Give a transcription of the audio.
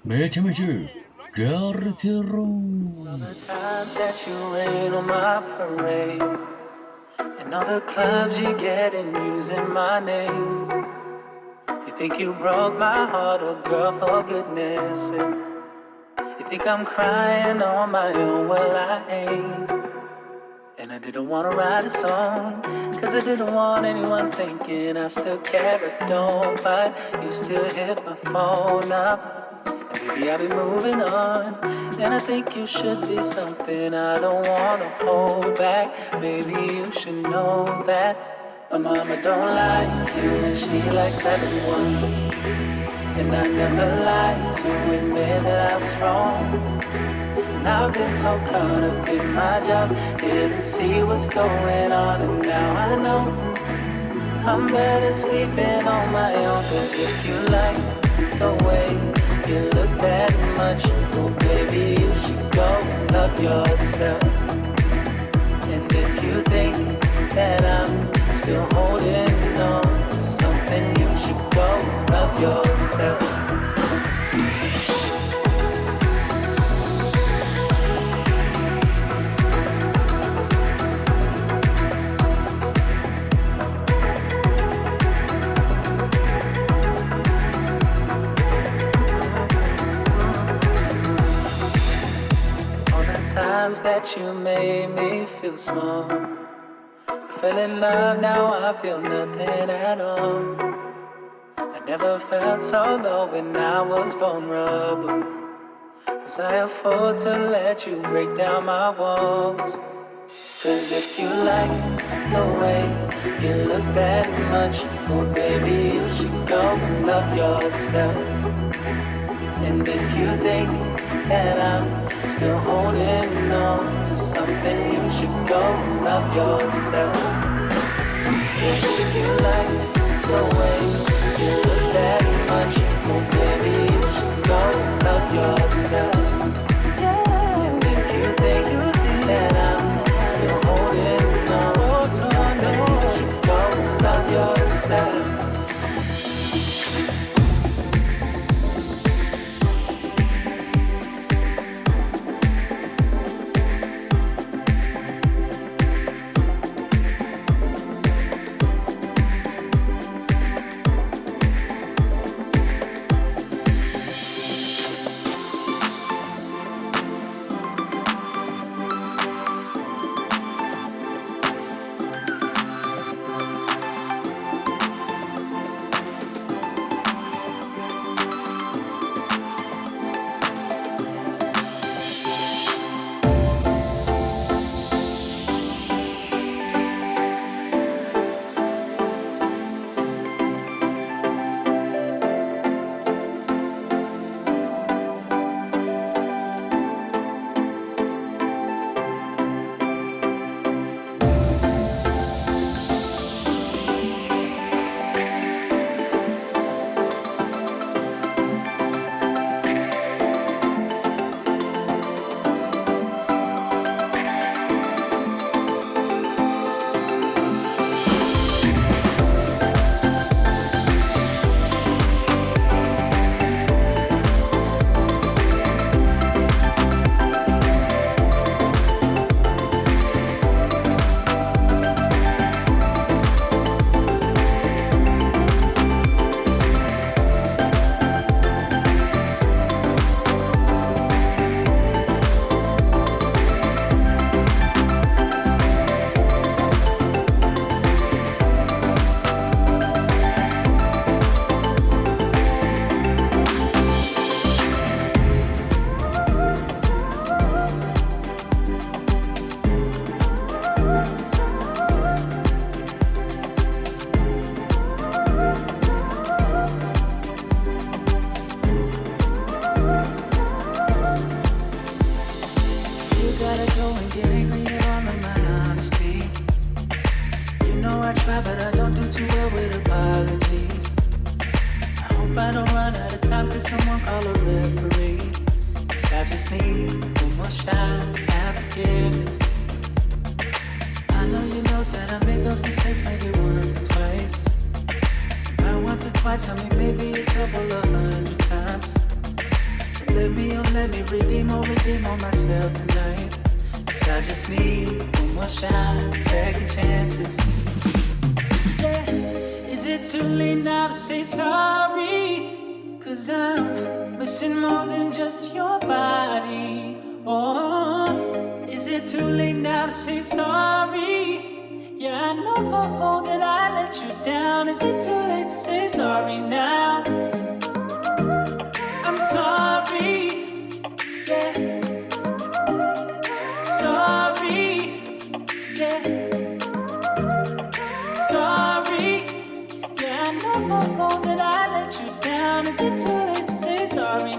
めちゃめちゃガレてる。 All the times that you rain on my parade, and all the clubs you get in using my name. You think you broke my heart, oh girl, for goodness sake. You think I'm crying on my own, well I ain't. And I didn't wanna write a song, cause I didn't want anyone thinking I still care or don't. But you still hit my phone up, and baby I'll be moving on. And I think you should be something I don't wanna hold back. Maybe you should know that my mama don't like you and she likes everyone. And I never lied to admit that I was wrong. And I've been so caught up in my job, didn't see what's going on. And now I know I'm better sleeping on my own. Cause if you like the way you look that much, well baby you should go and love yourself. And if you think that I'm still holding on to something, you should go and love yourself. Times that you made me feel small. I fell in love, now I feel nothing at all. I never felt so low when I was vulnerable. Was I a fool to let you break down my walls? Cause if you like the way you look that much, oh baby you should go and love yourself. And if you think that I'm still holding on to something, you should go and love yourself. Cause if you like the way you look that much, oh baby you should go and love yourself. And if you think that I'm still holding on to something, you should go and love yourself. Tell me maybe a couple of hundred times. let me redeem on myself tonight. 'Cause I just need one more shot, second chances. Yeah, is it too late now to say sorry? 'Cause I'm missing more than just your body. Oh, is it too late now to say sorry? Yeah, I know that I let you down. Is it too late to say sorry now? I'm sorry, yeah. Sorry, yeah. Sorry, yeah, I know that I let you down. Is it too late to say sorry